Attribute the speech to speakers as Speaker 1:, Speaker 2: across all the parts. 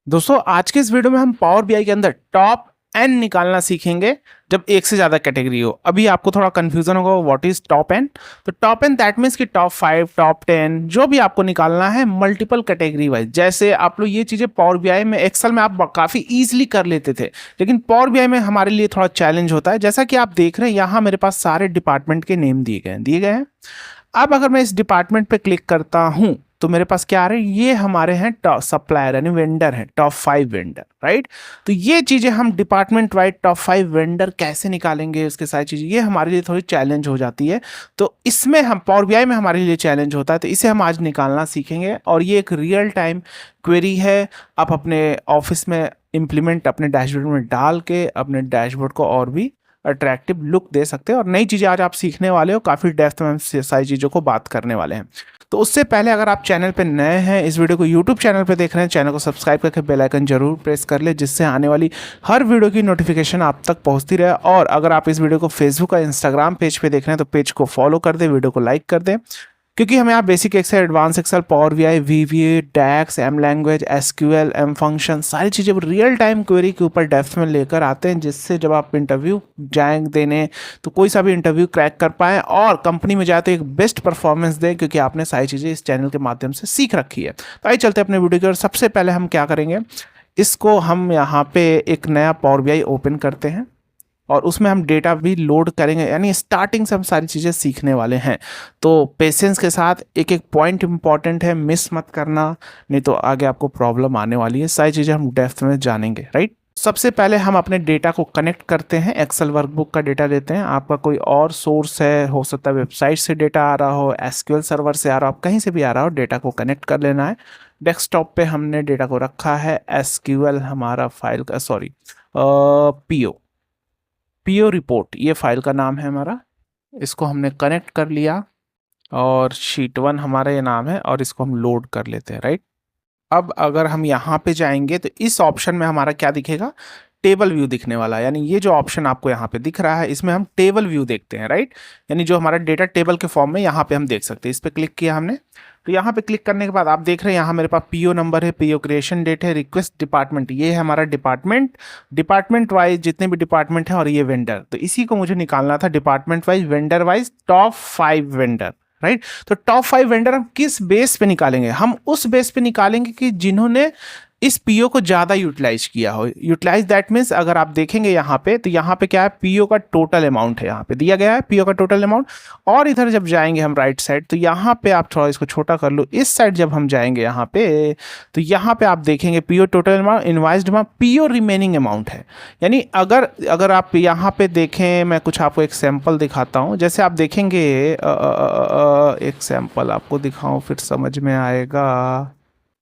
Speaker 1: दोस्तों आज के इस वीडियो में हम पावर बीआई के अंदर टॉप एन निकालना सीखेंगे जब एक से ज्यादा कैटेगरी हो। अभी आपको थोड़ा कंफ्यूजन होगा व्हाट इज टॉप एन। तो टॉप एन दैट मीन्स कि टॉप 5 टॉप 10 जो भी आपको निकालना है मल्टीपल कैटेगरी वाइज। जैसे आप लोग ये चीजें पावर बीआई में एक्सेल में आप काफी इजीली कर लेते थे, लेकिन पावर बीआई में हमारे लिए थोड़ा चैलेंज होता है। जैसा कि आप देख रहे हैं यहाँ मेरे पास सारे डिपार्टमेंट के नेम दिए गए हैं। अब अगर मैं इस डिपार्टमेंट पे क्लिक करता हूं तो मेरे पास क्या आ रहा है, ये हमारे हैं टॉप सप्लायर यानी वेंडर हैं, टॉप 5 वेंडर, राइट। तो ये चीजें हम डिपार्टमेंट वाइड टॉप 5 वेंडर कैसे निकालेंगे, उसके सारी चीजें ये हमारे लिए थोड़ी चैलेंज हो जाती है। तो इसमें हम पावर बीआई में हमारे लिए चैलेंज होता है, तो इसे हम आज निकालना सीखेंगे। और ये एक रियल टाइम क्वेरी है, आप अपने ऑफिस में इम्प्लीमेंट अपने डैशबोर्ड में डाल के अपने डैशबोर्ड को और भी अट्रैक्टिव लुक दे सकते हैं। और नई चीज़ें आज आप सीखने वाले हो, काफ़ी डेप्थ में हम सारी चीज़ों को बात करने वाले हैं। तो उससे पहले अगर आप चैनल पे नए हैं, इस वीडियो को यूट्यूब चैनल पे देख रहे हैं, चैनल को सब्सक्राइब करके बेल आइकन जरूर प्रेस कर ले, जिससे आने वाली हर वीडियो की नोटिफिकेशन आप तक पहुंचती रहे। और अगर आप इस वीडियो को फेसबुक और इंस्टाग्राम पेज पे देख रहे हैं तो पेज को फॉलो कर दे, वीडियो को लाइक कर दे, क्योंकि हम यहाँ basic Excel, advance Excel, Power BI, VBA, DAX, M language, SQL, M function, सारी चीज़ें रियल टाइम क्वेरी के ऊपर डेप्थ में लेकर आते हैं, जिससे जब आप इंटरव्यू जाएंगे देने तो कोई सा भी इंटरव्यू क्रैक कर पाएँ और कंपनी में जाए तो एक बेस्ट परफॉर्मेंस दें, क्योंकि आपने सारी चीज़ें इस चैनल के माध्यम से सीख रखी है। तो आइए चलते अपने वीडियो की ओर। सबसे पहले हम क्या करेंगे, इसको हम यहाँ पे एक नया पावर बीआई ओपन करते हैं और उसमें हम डेटा भी लोड करेंगे, यानी स्टार्टिंग से हम सारी चीज़ें सीखने वाले हैं। तो पेशेंस के साथ एक एक पॉइंट इंपॉर्टेंट है, मिस मत करना, नहीं तो आगे आपको प्रॉब्लम आने वाली है। सारी चीज़ें हम डेप्थ में जानेंगे, राइट। सबसे पहले हम अपने डेटा को कनेक्ट करते हैं, एक्सेल वर्कबुक का डेटा लेते हैं। आपका कोई और सोर्स है, हो सकता है वेबसाइट से डेटा आ रहा हो, एसक्यूएल सर्वर से आ रहा हो, कहीं से भी आ रहा हो, डेटा को कनेक्ट कर लेना है। डेस्कटॉप पे हमने डेटा को रखा है, एसक्यूएल हमारा फाइल का, सॉरी पीओ रिपोर्ट ये फाइल का नाम है हमारा। इसको हमने कनेक्ट कर लिया और शीट 1 हमारा ये नाम है और इसको हम लोड कर लेते हैं, राइट। अब अगर हम यहाँ पे जाएंगे तो इस ऑप्शन में हमारा क्या दिखेगा, टेबल व्यू दिखने वाला है। यानी ये जो ऑप्शन आपको यहाँ पे दिख रहा है, इसमें हम टेबल व्यू देखते हैं, राइट। यानी जो हमारा डेटा टेबल के फॉर्म में यहाँ पे हम देख सकते हैं। इस पर क्लिक किया हमने, तो यहाँ पे क्लिक करने के बाद आप देख रहे हैं यहाँ मेरे पास पीओ नंबर है, पीओ क्रिएशन डेट है, रिक्वेस्ट डिपार्टमेंट, ये है हमारा डिपार्टमेंट, डिपार्टमेंट वाइज जितने भी डिपार्टमेंट है, और ये वेंडर। तो इसी को मुझे निकालना था, department wise, vendor wise, top 5 vendor, right. तो टॉप 5 वेंडर हम किस बेस पे निकालेंगे, हम उस बेस पे निकालेंगे कि जिन्होंने इस पीओ को ज्यादा यूटिलाइज किया हो। यूटिलाइज दैट मीन्स अगर आप देखेंगे यहाँ पे, तो यहाँ पे क्या है, पीओ का टोटल अमाउंट है, यहाँ पे दिया गया है पीओ का टोटल अमाउंट। और इधर जब जाएंगे हम राइट साइड, तो यहाँ पे आप थोड़ा इसको छोटा कर लो, इस साइड जब हम जाएंगे यहाँ पे, तो यहाँ पे आप देखेंगे PO total amount, invoiced amount, PO remaining amount है। यानी अगर अगर आप यहाँ पे देखें, मैं कुछ आपको एक सैंपल दिखाता हूँ। जैसे आप देखेंगे, एक सैंपल आपको दिखाऊं फिर समझ में आएगा।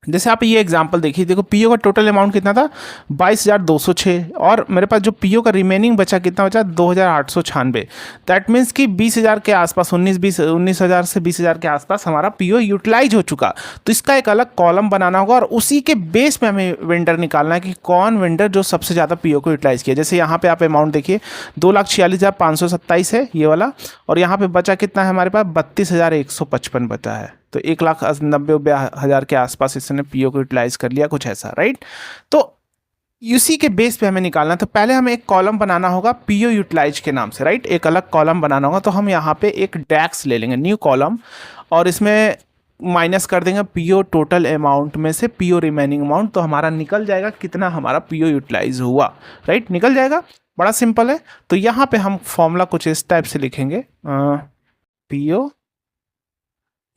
Speaker 1: जैसे आप ये एग्जांपल देखिए, देखो पीओ का टोटल अमाउंट कितना था, 22,206, और मेरे पास जो पीओ का रिमेनिंग बचा कितना बचा, 2,896। दैट मीन्स कि 20,000 के आसपास, 19,000 से 20,000 के आसपास हमारा पीओ यूटिलाइज हो चुका। तो इसका एक अलग कॉलम बनाना होगा और उसी के बेस पे हमें वेंडर निकालना है कि कौन वेंडर जो सबसे ज़्यादा पीओ को यूटिलाइज किया। जैसे यहाँ पे आप अमाउंट देखिए, 2,46,527 है ये वाला, और यहाँ पे बचा कितना है हमारे पास, 32,155 बचा है। तो 1,90,000 के आसपास इसने पीओ को यूटिलाइज कर लिया, कुछ ऐसा, राइट। तो उसी के बेस पे हमें निकालना। तो पहले हमें एक कॉलम बनाना होगा पीओ यूटिलाइज के नाम से, राइट, एक अलग कॉलम बनाना होगा। तो हम यहाँ पे एक डैक्स ले लेंगे, न्यू कॉलम, और इसमें माइनस कर देंगे पीओ टोटल अमाउंट में से पीओ रिमेनिंग अमाउंट। तो हमारा निकल जाएगा कितना हमारा पीओ यूटिलाइज हुआ, राइट, निकल जाएगा। बड़ा सिंपल है। तो यहाँ पे हम फॉर्मूला कुछ इस टाइप से लिखेंगे, पीओ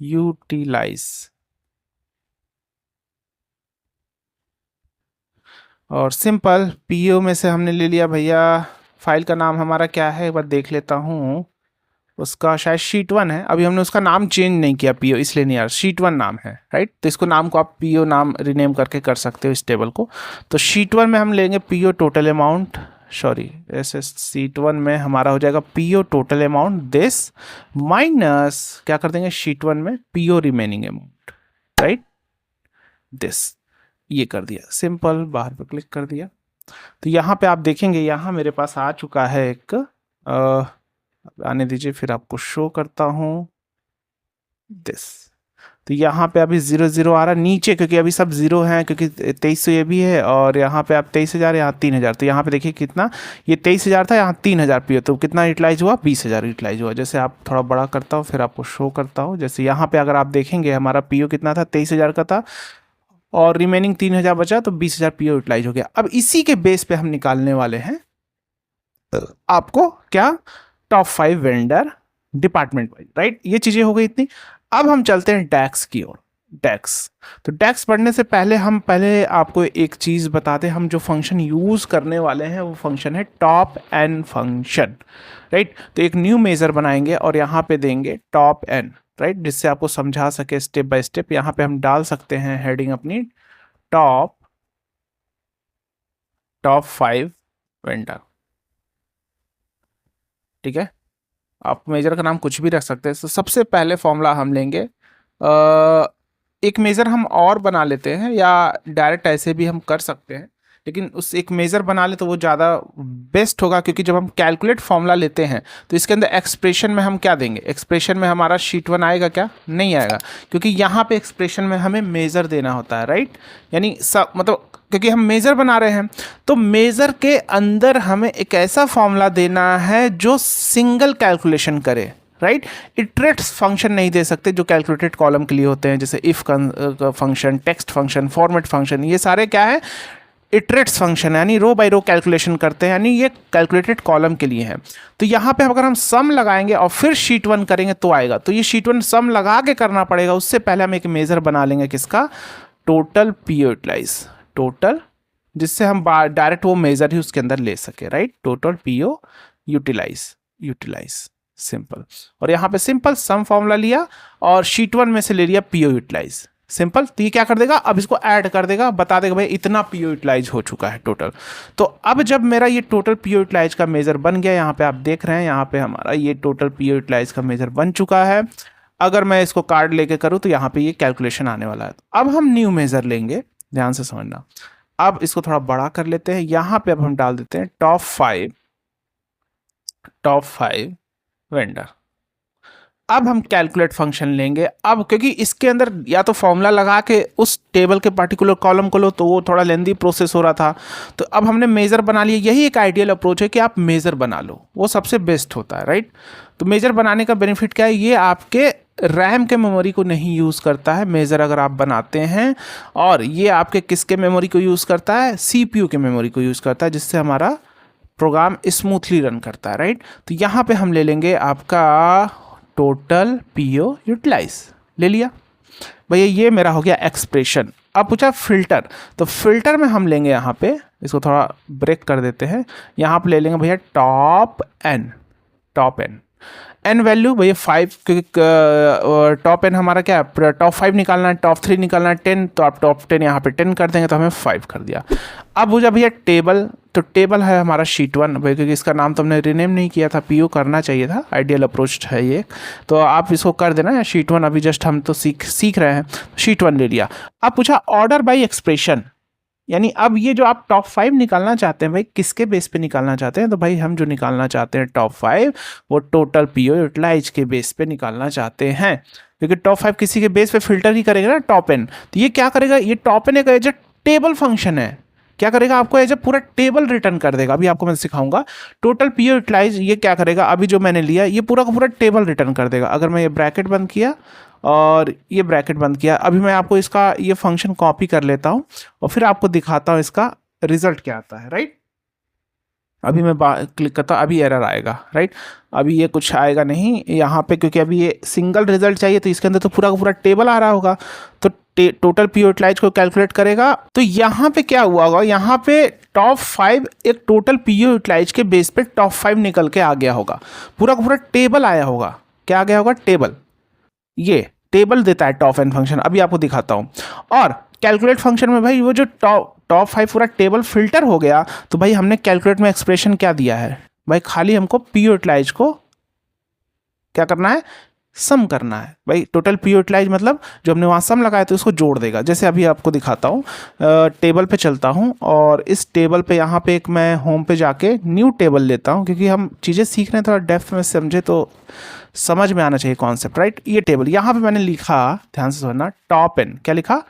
Speaker 1: यूटिलाइज, और सिंपल पीओ में से हमने ले लिया भैया, फाइल का नाम हमारा क्या है, एक बार देख लेता हूँ, उसका शायद शीट 1 है। अभी हमने उसका नाम चेंज नहीं किया पीओ, इसलिए नहीं यार, शीट 1 नाम है, राइट। तो इसको नाम को आप पीओ नाम रिनेम करके कर सकते हो इस टेबल को। तो शीट 1 में हम लेंगे पीओ टोटल अमाउंट, सॉरी ऐसे शीट 1 में हमारा हो जाएगा PO total amount this, minus क्या कर देंगे शीट 1 में PO remaining amount, right, this. ये कर दिया सिंपल, बाहर पे क्लिक कर दिया। तो यहाँ पे आप देखेंगे, यहाँ मेरे पास आ चुका है एक, आने दीजिए फिर आपको शो करता हूँ, दिस। तो यहाँ पे अभी 0 0 आ रहा नीचे, क्योंकि अभी सब 0 हैं, क्योंकि 2300 ये भी है और यहाँ पे आप 23,000, यहाँ 3,000। तो यहाँ पे देखिए कितना, ये 23,000 था, यहाँ 3,000 पी, तो कितना यूटिलाइज हुआ, 20,000 यूटिलाइज हुआ। जैसे आप थोड़ा बड़ा करता हूँ फिर आपको शो करता हूँ। जैसे यहाँ पे अगर आप देखेंगे हमारा पी कितना था, 23,000 का था और रिमेनिंग 3,000 बचा, तो 20,000 पी यूटिलाइज हो गया। अब इसी के बेस पे हम निकालने वाले हैं आपको क्या, top 5 vendor department wise, right. ये चीजें हो गई इतनी। अब हम चलते हैं डैक्स की ओर। डैक्स, तो डैक्स पढ़ने से पहले हम आपको एक चीज बताते हैं। हम जो फंक्शन यूज करने वाले हैं वो फंक्शन है टॉप एन फंक्शन, राइट। तो एक न्यू मेजर बनाएंगे और यहाँ पे देंगे टॉप एन, राइट, जिससे आपको समझा सके स्टेप बाय स्टेप। यहाँ पे हम डाल सकते हैं हेडिंग अपनी टॉप 5 वेंडर, ठीक है। आप मेजर का नाम कुछ भी रख सकते हैं। तो सबसे पहले फॉर्मूला हम लेंगे, एक मेजर हम और बना लेते हैं, या डायरेक्ट ऐसे भी हम कर सकते हैं, लेकिन उस एक मेजर बना ले तो वो ज़्यादा बेस्ट होगा, क्योंकि जब हम कैलकुलेट फॉर्मूला लेते हैं तो इसके अंदर एक्सप्रेशन में हम क्या देंगे, एक्सप्रेशन में हमारा शीट 1 आएगा क्या, नहीं आएगा, क्योंकि यहाँ पे एक्सप्रेशन में हमें मेजर देना होता है, राइट। यानी सब मतलब क्योंकि हम मेजर बना रहे हैं, तो मेजर के अंदर हमें एक ऐसा फॉर्मूला देना है जो सिंगल कैलकुलेशन करे, राइट। इटरेट्स फंक्शन नहीं दे सकते जो कैलकुलेटेड कॉलम के लिए होते हैं, जैसे if function, text function, format function, ये सारे क्या है, इटरेट्स फंक्शन, यानी रो बाय रो कैलकुलेशन करते हैं, यानी ये कैलकुलेटेड कॉलम के लिए है। तो यहाँ पे अगर हम सम लगाएंगे और फिर शीट 1 करेंगे तो आएगा। तो ये शीट 1 सम लगा के करना पड़ेगा, उससे पहले हम एक मेजर बना लेंगे किसका, टोटल पी यूटिलाइज, टोटल, जिससे हम डायरेक्ट वो मेजर ही उसके अंदर ले सके, right. Total PO utilize simple, और यहाँ पे सिंपल सम फॉर्मूला लिया और शीट 1 में से ले लिया पीओ यूटिलाइज, सिंपल। तो ये क्या कर देगा, अब इसको ऐड कर देगा, बता देगा भाई इतना पीओ यूटिलाइज हो चुका है टोटल। तो अब जब मेरा ये टोटल पीओ यूटिलाइज का मेजर बन गया, यहाँ पे आप देख रहे हैं, यहाँ पे हमारा ये टोटल पीओ यूटिलाइज का मेजर बन चुका है। अगर मैं इसको कार्ड लेके करूँ तो यहाँ पे ये कैलकुलेशन आने वाला है। अब हम न्यू मेजर लेंगे, ध्यान से समझना। अब इसको थोड़ा बड़ा कर लेते हैं, यहाँ पे अब हम डाल देते हैं टॉप 5 वेंडर। अब हम कैलकुलेट फंक्शन लेंगे। अब क्योंकि इसके अंदर या तो फॉर्मूला लगा के उस टेबल के पर्टिकुलर कॉलम को लो, तो वो थोड़ा लेंदी प्रोसेस हो रहा था, तो अब हमने मेजर बना लिया। यही एक आइडियल अप्रोच है कि आप मेजर बना लो, वो सबसे बेस्ट होता है, राइट। तो मेजर बनाने का बेनिफिट क्या है, ये आपके रैम के मेमोरी को नहीं यूज़ करता है मेजर अगर आप बनाते हैं, और ये आपके किसके मेमोरी को यूज़ करता है, सीपीयू के मेमोरी को यूज़ करता है, जिससे हमारा प्रोग्राम स्मूथली रन करता है, राइट। तो यहाँ पे हम ले लेंगे आपका टोटल पीओ यूटिलाइज, ले लिया भैया, ये मेरा हो गया एक्सप्रेशन। अब पूछा फिल्टर, तो फिल्टर में हम लेंगे, यहाँ पे इसको थोड़ा ब्रेक कर देते हैं, यहाँ पे ले लेंगे भैया टॉप एन एन वैल्यू भैया 5, क्योंकि टॉप एन हमारा क्या है, टॉप 5 निकालना है, टॉप 3 निकालना है 10, तो आप टॉप 10 यहाँ पे 10 कर देंगे तो हमें 5 कर दिया। अब हो जा भैया टेबल, तो टेबल है हमारा शीट 1 भाई, क्योंकि इसका नाम तो हमने रीनेम नहीं किया था, पीओ करना चाहिए था, आइडियल अप्रोच है ये, तो आप इसको कर देना, या शीट 1 अभी जस्ट हम तो सीख रहे हैं, शीट 1 ले लिया। अब पूछा ऑर्डर बाई एक्सप्रेशन, यानी अब ये जो आप टॉप 5 निकालना चाहते हैं भाई, किसके बेस पे निकालना चाहते हैं, तो भाई हम जो निकालना चाहते हैं टॉप 5 वो टोटल पीओ यूटिलाइज के बेस पे निकालना चाहते हैं, क्योंकि टॉप 5 किसी के बेस पे फिल्टर ही करेगा ना टॉप एन। तो ये क्या करेगा, ये टॉप एन एक एज ए टेबल फंक्शन है, क्या करेगा, आपको एज ए पूरा टेबल रिटर्न कर देगा। अभी आपको मैं सिखाऊंगा टोटल पीओ यूटिलाइज, ये क्या करेगा, अभी जो मैंने लिया ये पूरा का पूरा टेबल रिटर्न कर देगा। अगर मैं ये ब्रैकेट बंद किया और ये ब्रैकेट बंद किया, अभी मैं आपको इसका ये फंक्शन कॉपी कर लेता हूँ और फिर आपको दिखाता हूँ इसका रिजल्ट क्या आता है, राइट। अभी मैं क्लिक करता हूँ, अभी एरर आएगा, राइट। अभी ये कुछ आएगा नहीं यहाँ पे, क्योंकि अभी ये सिंगल रिजल्ट चाहिए, तो इसके अंदर तो पूरा का पूरा टेबल आ रहा होगा, तो टोटल पीओ यूटिलाइज को कैलकुलेट करेगा। तो यहाँ पे क्या हुआ होगा, यहाँ पे टॉप 5 एक टोटल पीओ यूटिलाइज के बेस पे टॉप 5 निकल के आ गया होगा, पूरा का पूरा टेबल आया होगा। क्या आ गया होगा, टेबल, ये टेबल देता है टॉप एन फंक्शन। अभी आपको दिखाता हूँ। और कैलकुलेट फंक्शन में भाई वो जो टॉप 5 पूरा टेबल फिल्टर हो गया, तो भाई हमने कैलकुलेट में एक्सप्रेशन क्या दिया है भाई, खाली हमको पी यूटिलाइज को क्या करना है, सम करना है भाई। टोटल पी यूटिलाइज मतलब जो हमने वहाँ सम लगाया तो उसको जोड़ देगा। जैसे अभी आपको दिखाता हूँ, टेबल पे चलता हूँ और इस टेबल पे यहाँ पे एक मैं होम पे जाके न्यू टेबल लेता हूँ, क्योंकि हम चीज़ें सीख रहे हैं थोड़ा डेप्थ में समझे तो समझ में आना चाहिए कॉन्सेप्ट, राइट। ये टेबल यहाँ पे मैंने लिखा, ध्यान से सुनना, टॉप एन, क्या लिखा,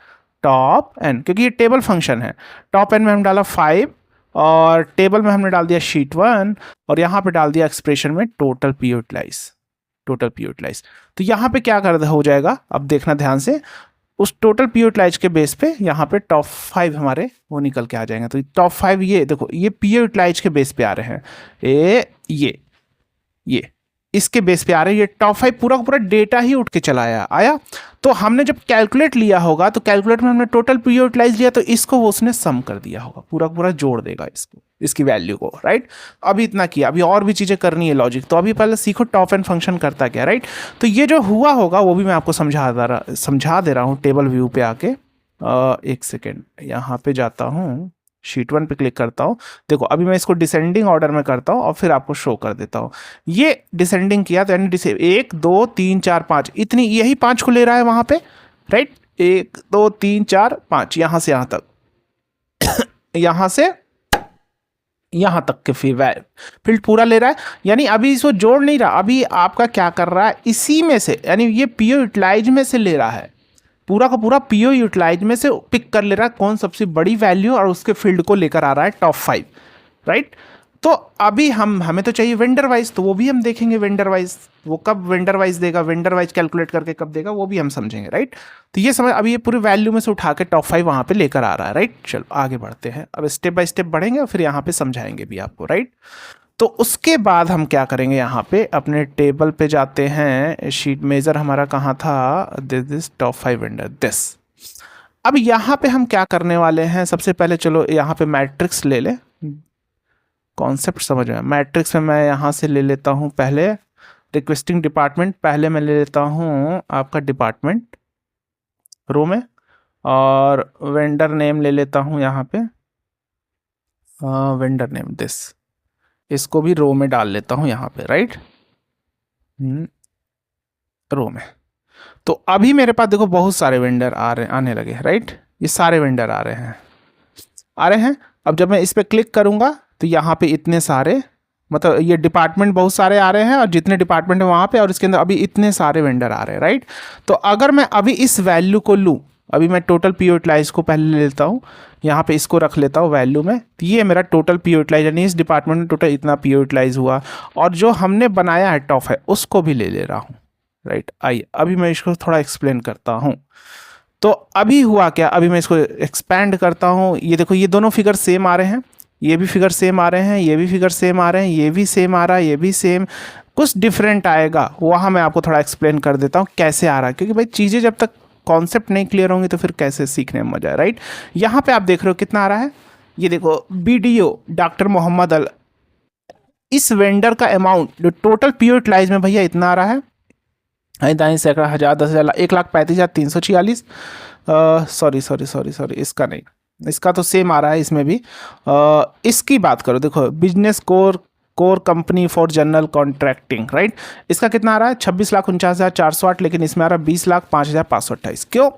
Speaker 1: टॉप एन, क्योंकि ये टेबल फंक्शन है। टॉप एन में हम डाला 5 और टेबल में हमने डाल दिया शीट 1 और यहाँ पे डाल दिया एक्सप्रेशन में total P utilize, total P utilize. तो यहाँ पे क्या कर हो जाएगा, अब देखना ध्यान से, उस टोटल पी यूटिलाइज के बेस पे यहाँ पे टॉप 5 हमारे वो निकल के आ जाएंगे। तो टॉप 5 ये देखो, ये पी यूटिलाइज के बेस पे आ रहे हैं, ये इसके बेस पे आ रहे हैं। ये टॉप 5 पूरा का पूरा डेटा ही उठ के चला आया। तो हमने जब कैलकुलेट लिया होगा तो कैलकुलेट में हमने टोटल पी यूटिलाइज लिया, तो इसको वो उसने सम कर दिया होगा, पूरा पूरा जोड़ देगा इसको, इसकी वैल्यू को, राइट। अभी इतना किया, अभी और भी चीज़ें करनी है लॉजिक, तो अभी पहले सीखो टॉप एन फंक्शन करता क्या, राइट। तो ये जो हुआ होगा वो भी मैं आपको समझा दे रहा हूँ टेबल व्यू पे आके। एक सेकेंड, यहाँ पे जाता हूँ, शीट 1 पे क्लिक करता हूँ। देखो अभी मैं इसको डिसेंडिंग ऑर्डर में करता हूँ और फिर आपको शो कर देता हूँ। ये डिसेंडिंग किया तो यानी 1 2 3 4 5, इतनी यही 5 को ले रहा है वहाँ पे, राइट। 1 2 3 4 5, यहाँ से यहाँ तक यहाँ से यहाँ तक के फील्ड पूरा ले रहा है। यानी अभी इसको जोड़ नहीं रहा, अभी आपका क्या कर रहा है, इसी में से, यानी ये पीओ यूटिलाइज में से ले रहा है, पूरा का पूरा पीओ यूटिलाइज में से पिक कर ले रहा है कौन सबसे बड़ी वैल्यू और उसके फील्ड को लेकर आ रहा है टॉप 5, राइट। तो अभी हमें तो चाहिए वेंडर वाइज, तो वो भी हम देखेंगे वेंडर वाइज, वो कब वेंडर वाइज देगा, वेंडर वाइज कैलकुलेट करके कब देगा वो भी हम समझेंगे, राइट। तो ये समझ, अभी ये पूरी वैल्यू में से उठा के टॉप 5 वहाँ पे लेकर आ रहा है, राइट। चलो आगे बढ़ते हैं, अब स्टेप बाय स्टेप बढ़ेंगे और फिर यहाँ पे समझाएंगे भी आपको, राइट। तो उसके बाद हम क्या करेंगे, यहाँ पे अपने टेबल पे जाते हैं, शीट मेजर हमारा कहाँ था, दिस टॉप 5 वेंडर दिस। अब यहाँ पे हम क्या करने वाले हैं, सबसे पहले चलो यहाँ पे मैट्रिक्स ले ले, कॉन्सेप्ट समझ में। मैट्रिक्स में मैं यहाँ से ले लेता हूँ पहले रिक्वेस्टिंग डिपार्टमेंट, पहले मैं ले लेता हूँ आपका डिपार्टमेंट रो में, और वेंडर नेम ले लेता हूँ यहाँ पे, वेंडर नेम दिस, इसको भी रो में डाल लेता हूँ यहाँ पे, राइट, रो में। तो अभी मेरे पास देखो बहुत सारे वेंडर आने लगे, राइट। ये सारे वेंडर आ रहे हैं। अब जब मैं इस पर क्लिक करूँगा तो यहाँ पे इतने सारे, मतलब ये डिपार्टमेंट बहुत सारे आ रहे हैं और जितने डिपार्टमेंट है वहाँ पे, और इसके अंदर अभी इतने सारे वेंडर आ रहे हैं, राइट। तो अगर मैं अभी इस वैल्यू को लूँ, अभी मैं टोटल पी यूटिलाइज को पहले ले लेता हूँ, यहाँ पे इसको रख लेता हूँ वैल्यू में, तो ये मेरा टोटल पी यूटिलाइज, यानी इस डिपार्टमेंट में टोटल इतना पी यूटिलाइज हुआ, और जो हमने बनाया है टॉप है उसको भी ले रहा हूँ, राइट। आइए अभी मैं इसको थोड़ा एक्सप्लेन करता हूँ। तो अभी हुआ क्या, अभी मैं इसको एक्सपैंड करता हूँ, ये देखो ये दोनों फिगर सेम आ रहे हैं, ये भी फिगर सेम आ रहे हैं, ये भी फिगर सेम आ रहे हैं, ये भी सेम आ रहा है, ये भी सेम, कुछ डिफरेंट आएगा वहाँ मैं आपको थोड़ा एक्सप्लेन कर देता हूँ कैसे आ रहा है, क्योंकि भाई चीज़ें जब तक कॉन्सेप्ट नहीं क्लियर होंगी तो फिर कैसे सीखने में मजा है, राइट। यहाँ पे आप देख रहे हो कितना आ रहा है, ये देखो BDO डॉक्टर मोहम्मद अल, इस वेंडर का अमाउंट जो टोटल पी यूटिलाइज में भैया इतना आ रहा है, दाई सैकड़ा, 1000, 10,000, 1,35,346, सॉरी, इसका नहीं, इसका तो सेम आ रहा है इसमें भी। इसकी बात करो, देखो business core company for general contracting, right, इसका कितना आ रहा है, 26,49,408, लेकिन इसमें आ रहा है 20,05,528। क्यों,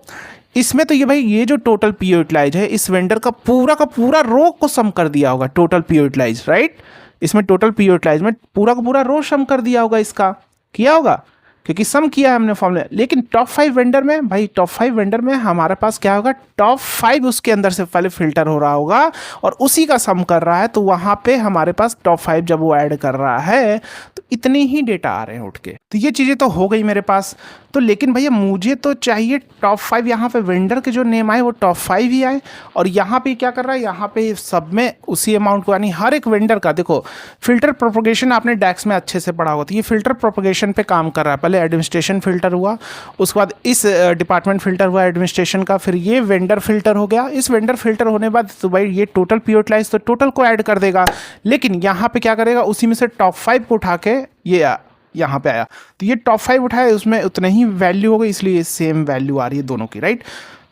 Speaker 1: इसमें तो ये भाई ये जो टोटल पी यूटिलाइज है इस वेंडर का पूरा रो को सम कर दिया होगा, टोटल पी यूटिलाइज, राइट। इसमें टोटल पी यूटिलाइज में पूरा का पूरा रो सम कर दिया होगा, इसका किया होगा क्योंकि सम किया है हमने फॉर्मूले। लेकिन टॉप 5 वेंडर में भाई, टॉप 5 वेंडर में हमारे पास क्या होगा, टॉप 5 उसके अंदर से पहले फिल्टर हो रहा होगा और उसी का सम कर रहा है, तो वहाँ पे हमारे पास टॉप 5 जब वो ऐड कर रहा है तो इतने ही डेटा आ रहे हैं उठ के। तो ये चीज़ें तो हो गई मेरे पास। तो लेकिन भैया मुझे तो चाहिए टॉप 5, यहाँ पे वेंडर के जो नेम आए वो टॉप 5 ही आए, और यहाँ पे क्या कर रहा है, यहाँ पे सब में उसी अमाउंट को, यानी हर एक वेंडर का देखो फिल्टर प्रोपोगेशन आपने डैक्स में अच्छे से पढ़ा होगा, तो ये फिल्टर प्रोपोगेशन पे काम कर रहा है। पहले एडमिनिस्ट्रेशन फिल्टर हुआ, उसके बाद इस डिपार्टमेंट फिल्टर हुआ एडमिनिस्ट्रेशन का, फिर ये वेंडर फिल्टर हो गया। इस वेंडर फिल्टर होने बाद तो भाई ये टोटल पी यूटिलाइज तो टोटल को ऐड कर देगा, लेकिन यहाँ पे क्या करेगा, उसी में से टॉप 5 को उठा के ये यहाँ पे आया, तो ये टॉप 5 उठाया, उसमें उतने ही वैल्यू हो गई, इसलिए सेम वैल्यू आ रही है दोनों की, राइट।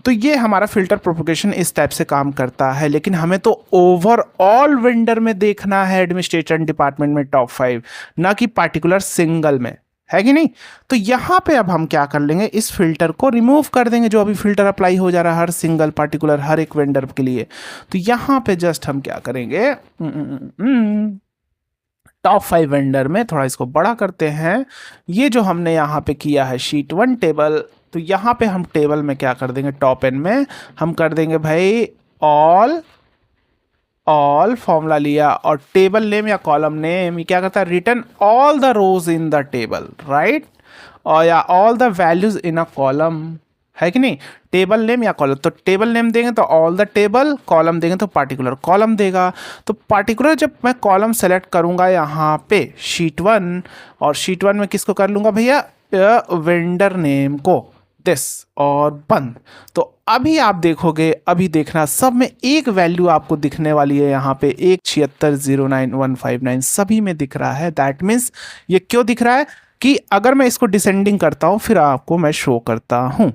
Speaker 1: तो ये हमारा फिल्टर प्रोपोगेशन इस टाइप से काम करता है। लेकिन हमें तो ओवरऑल वेंडर में देखना है, एडमिनिस्ट्रेशन डिपार्टमेंट में टॉप 5, ना कि पार्टिकुलर सिंगल में। है कि नहीं। तो यहाँ पे अब हम क्या कर लेंगे, इस फिल्टर को रिमूव कर देंगे, जो अभी फिल्टर अप्लाई हो जा रहा है हर सिंगल पार्टिकुलर हर एक वेंडर के लिए। तो यहाँ पे जस्ट हम क्या करेंगे, टॉप 5 वेंडर में थोड़ा इसको बड़ा करते हैं। ये जो हमने यहाँ पे किया है शीट 1 टेबल, तो यहाँ पे हम टेबल में क्या कर देंगे, टॉप एंड में हम कर देंगे भाई ऑल फॉर्मूला लिया, और टेबल नेम या कॉलम नेम ये क्या करता है, return all the rows in the table, right, और या all the values in a column, है कि नहीं। टेबल नेम या कॉलम, तो टेबल नेम देंगे तो ऑल द टेबल, कॉलम देंगे तो पार्टिकुलर कॉलम देगा। तो पार्टिकुलर जब मैं कॉलम सेलेक्ट करूंगा यहाँ पे शीट 1, और शीट 1 में किसको कर लूंगा भैया, वेंडर नेम को, दिस, और बंद। तो अभी आप देखोगे, अभी देखना सब में एक वैल्यू आपको दिखने वाली है, यहाँ पे 17609,159 सभी में दिख रहा है। दैट मीन्स ये क्यों दिख रहा है कि अगर मैं इसको डिसेंडिंग करता हूँ फिर आपको मैं शो करता हूँ,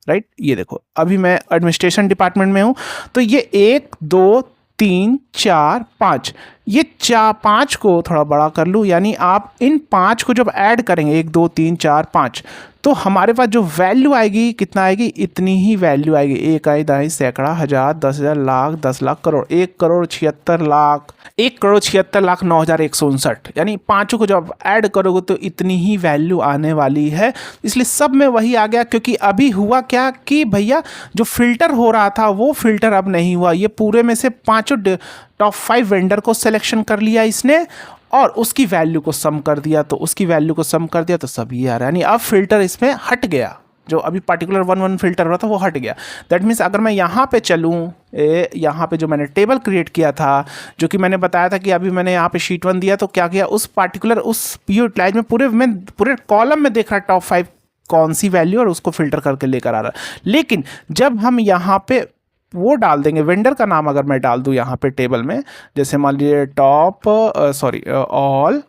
Speaker 1: राइट। ये देखो अभी मैं एडमिनिस्ट्रेशन डिपार्टमेंट में हूँ, तो ये 1 2 3 4 5, ये 5 को थोड़ा बड़ा कर लूँ, यानी आप इन 5 को जब ऐड करेंगे 1 2 3 4 5, तो हमारे पास जो वैल्यू आएगी कितना आएगी, इतनी ही वैल्यू आएगी, 1 आई दहाई सैकड़ा हज़ार 10,000 लाख 10 लाख करोड़, 1,76,00,000 1,76,09,159, यानी पाँचों को जब ऐड करोगे तो इतनी ही वैल्यू आने वाली है। इसलिए सब में वही आ गया, क्योंकि अभी हुआ क्या कि भैया जो फिल्टर हो रहा था वो फिल्टर अब नहीं हुआ, ये पूरे में से पाँचों टॉप 5 वेंडर को सिलेक्शन कर लिया इसने, और उसकी वैल्यू को सम कर दिया, तो उसकी वैल्यू को सम कर दिया तो सभी आ रहा है, यानी अब फिल्टर इसमें हट गया, जो अभी पार्टिकुलर 1 फिल्टर हो रहा था वो हट गया। दैट मीन्स अगर मैं यहाँ पे चलूँ, यहाँ पे जो मैंने टेबल क्रिएट किया था, जो कि मैंने बताया था कि अभी मैंने यहाँ पे शीट 1 दिया, तो क्या किया उस पार्टिकुलर उस पीओ यूटिलाइज में पूरे कॉलम में देख रहा टॉप 5 कौन सी वैल्यू, और उसको फिल्टर करके लेकर आ रहा है। लेकिन जब हम यहाँ पे वो डाल देंगे, वेंडर का नाम अगर मैं डाल दूँ यहाँ पे टेबल में, जैसे मान लीजिए टॉप ऑल,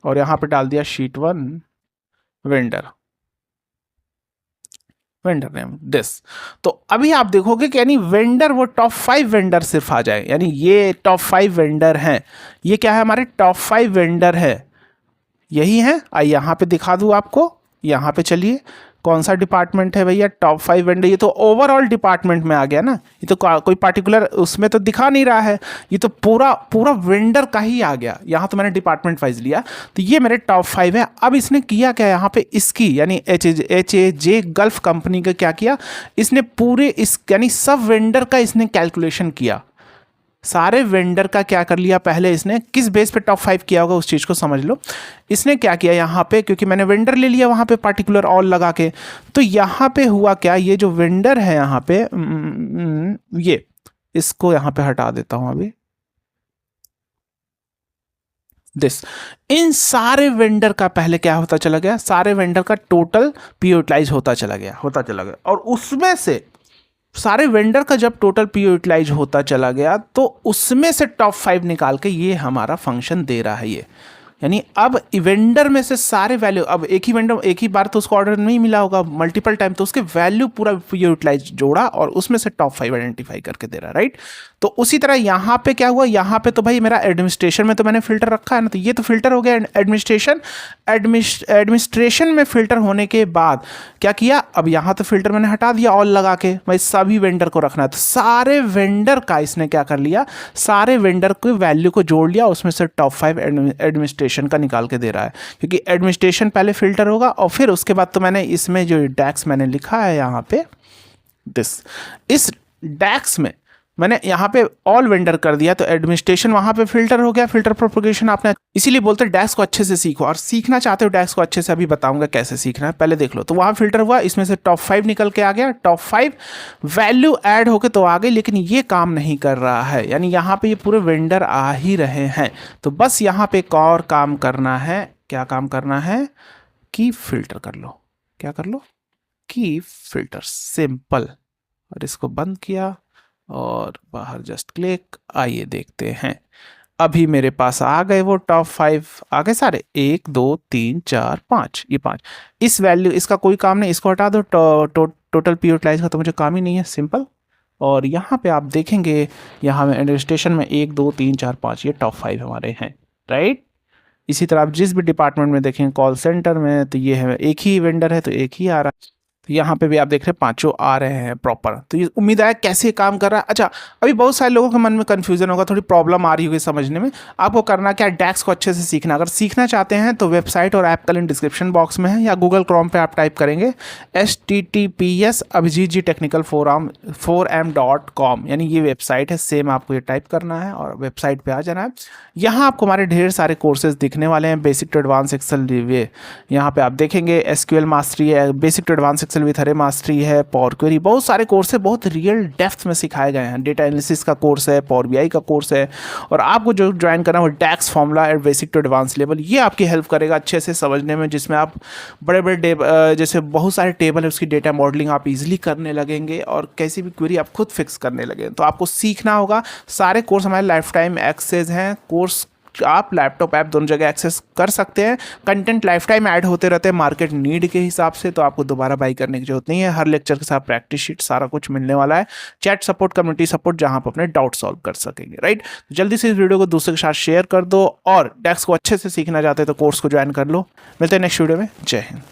Speaker 1: और यहाँ पे डाल दिया शीट 1 वेंडर नेम दिस, तो अभी आप देखोगे कि यानी वेंडर वो टॉप 5 वेंडर सिर्फ आ जाए, यानी ये टॉप 5 वेंडर हैं, ये क्या है हमारे टॉप 5 वेंडर है, यही है। आइए यहाँ पे दिखा दूँ आपको, यहाँ पे चलिए कौन सा डिपार्टमेंट है भैया, टॉप 5 वेंडर, ये तो ओवरऑल डिपार्टमेंट में आ गया ना, ये तो कोई पार्टिकुलर उसमें तो दिखा नहीं रहा है, ये तो पूरा वेंडर का ही आ गया। यहाँ तो मैंने डिपार्टमेंट वाइज लिया, तो ये मेरे टॉप 5 है। अब इसने किया क्या यहाँ पे, इसकी यानी HAJ गल्फ कंपनी का क्या किया, इसने पूरे इस यानी सब वेंडर का इसने कैलकुलेशन किया, सारे वेंडर का क्या कर लिया, पहले इसने किस बेस पे टॉप 5 किया होगा उस चीज़ को समझ लो। इसने क्या किया यहाँ पे, क्योंकि मैंने वेंडर ले लिया वहाँ पे पार्टिकुलर ऑल लगा के, तो यहाँ पे हुआ क्या, ये जो वेंडर है यहाँ पे, ये इसको यहाँ पे हटा देता हूँ अभी, दिस, इन सारे वेंडर का पहले क्या होता चला गया, सारे वेंडर का टोटल पीओ यूटिलाइज होता चला गया, और उसमें से सारे वेंडर का जब टोटल पीओ यूटिलाइज होता चला गया, तो उसमें से टॉप 5 निकाल के ये हमारा फंक्शन दे रहा है ये, यानी अब वेंडर में से सारे वैल्यू, अब एक ही वेंडर एक ही बार तो उसको ऑर्डर नहीं मिला होगा, मल्टीपल टाइम, तो उसके वैल्यू पूरा यूटिलाइज जोड़ा और उसमें से टॉप 5 आइडेंटिफाई करके दे रहा है, राइट। तो उसी तरह यहाँ पे क्या हुआ, यहाँ पे तो भाई मेरा एडमिनिस्ट्रेशन में तो मैंने फिल्टर रखा है ना, तो ये तो फिल्टर हो गया एडमिनिस्ट्रेशन में फिल्टर होने के बाद क्या किया, अब यहाँ तो फिल्टर मैंने हटा दिया ऑल लगा के, भाई सभी वेंडर को रखना है, तो सारे वेंडर का इसने क्या कर लिया, सारे वेंडर को वैल्यू को जोड़ लिया, उसमें से टॉप 5 एडमिनिस्ट्रेशन का निकाल के दे रहा है, क्योंकि एडमिनिस्ट्रेशन पहले फिल्टर होगा, और फिर उसके बाद तो मैंने इसमें जो डैक्स मैंने लिखा है यहाँ पे दिस, इस डैक्स में मैंने यहाँ पे ऑल वेंडर कर दिया, तो एडमिनिस्ट्रेशन वहाँ पे फिल्टर हो गया, फिल्टर प्रोपगेशन आपने, इसीलिए बोलते हैं डैक्स को अच्छे से सीखो, और सीखना चाहते हो डैक्स को अच्छे से, अभी बताऊंगा कैसे सीखना है, पहले देख लो। तो वहाँ फिल्टर हुआ, इसमें से टॉप 5 निकल के आ गया, टॉप 5 वैल्यू ऐड होके तो आ गई, लेकिन ये काम नहीं कर रहा है, यानी यहाँ पे ये पूरे वेंडर आ ही रहे हैं। तो बस यहाँ पे एक और काम करना है, क्या काम करना है कि फिल्टर कर लो, क्या कर लो कि फिल्टर, सिंपल, और इसको बंद किया और बाहर जस्ट क्लिक, आइए देखते हैं, अभी मेरे पास आ गए वो टॉप 5 आ गए सारे, 1 2 3 4 5, ये 5, इस वैल्यू इसका कोई काम नहीं, इसको हटा दो, टोटल पीओ यूटिलाइज का तो मुझे काम ही नहीं है, सिंपल। और यहाँ पे आप देखेंगे, यहाँ में एडमिनिस्ट्रेशन में 1 2 3 4 5 ये टॉप 5 हमारे हैं, राइट। इसी तरह आप जिस भी डिपार्टमेंट में देखेंगे, कॉल सेंटर में, तो ये है एक ही वेंडर है तो एक ही आ रहा है। तो यहाँ पे भी आप देख रहे हैं पांचों आ रहे हैं प्रॉपर। तो ये उम्मीद है कैसे ये काम कर रहा है। अच्छा, अभी बहुत सारे लोगों के मन में कंफ्यूजन होगा, थोड़ी प्रॉब्लम आ रही होगी समझने में। आपको करना क्या, डैक्स को अच्छे से सीखना। अगर सीखना चाहते हैं तो वेबसाइट और ऐप का लिंक डिस्क्रिप्शन बॉक्स में है, या गूगल क्रोम पे आप टाइप करेंगे https abhijitechnical4m.com, यानी ये वेबसाइट है। सेम आपको ये टाइप करना है और वेबसाइट पे आ जाना है। यहाँ आपको हमारे ढेर सारे कोर्सेज दिखने वाले हैं, बेसिक टू एडवांस एक्सेल। यहाँ पे आप देखेंगे एसक्यूएल मास्टरी है, basic to advance Excel with अरे मास्टरी है, पावर क्वेरी, बहुत सारे कोर्स है, बहुत रियल डेप्थ में सिखाए गए हैं। डेटा एनालिसिस का कोर्स है, पावर बीआई का कोर्स है। और आपको जो ज्वाइन करना है वो DAX formula at basic to advance level, ये आपकी हेल्प करेगा अच्छे से समझने में, जिसमें आप बड़े बड़े जैसे बहुत सारे टेबल है उसकी डेटा मॉडलिंग आप इजीली करने लगेंगे, और कैसी भी क्वेरी आप खुद फिक्स करने लगेंगे। तो आपको सीखना होगा। सारे कोर्स हमारे लाइफ टाइम एक्सेस हैं। कोर्स आप लैपटॉप ऐप दोनों जगह एक्सेस कर सकते हैं। कंटेंट लाइफ टाइम ऐड होते रहते हैं मार्केट नीड के हिसाब से, तो आपको दोबारा बाई करने की जरूरत नहीं है। हर लेक्चर के साथ प्रैक्टिस शीट सारा कुछ मिलने वाला है, चैट सपोर्ट, कम्युनिटी सपोर्ट, जहां आप अपने डाउट सॉल्व कर सकेंगे, राइट। जल्दी से इस वीडियो को दूसरे के साथ शेयर कर दो, और डैक्स को अच्छे से सीखना चाहते हैं तो कोर्स को ज्वाइन कर लो। मिलते हैं नेक्स्ट वीडियो में। जय हिंद।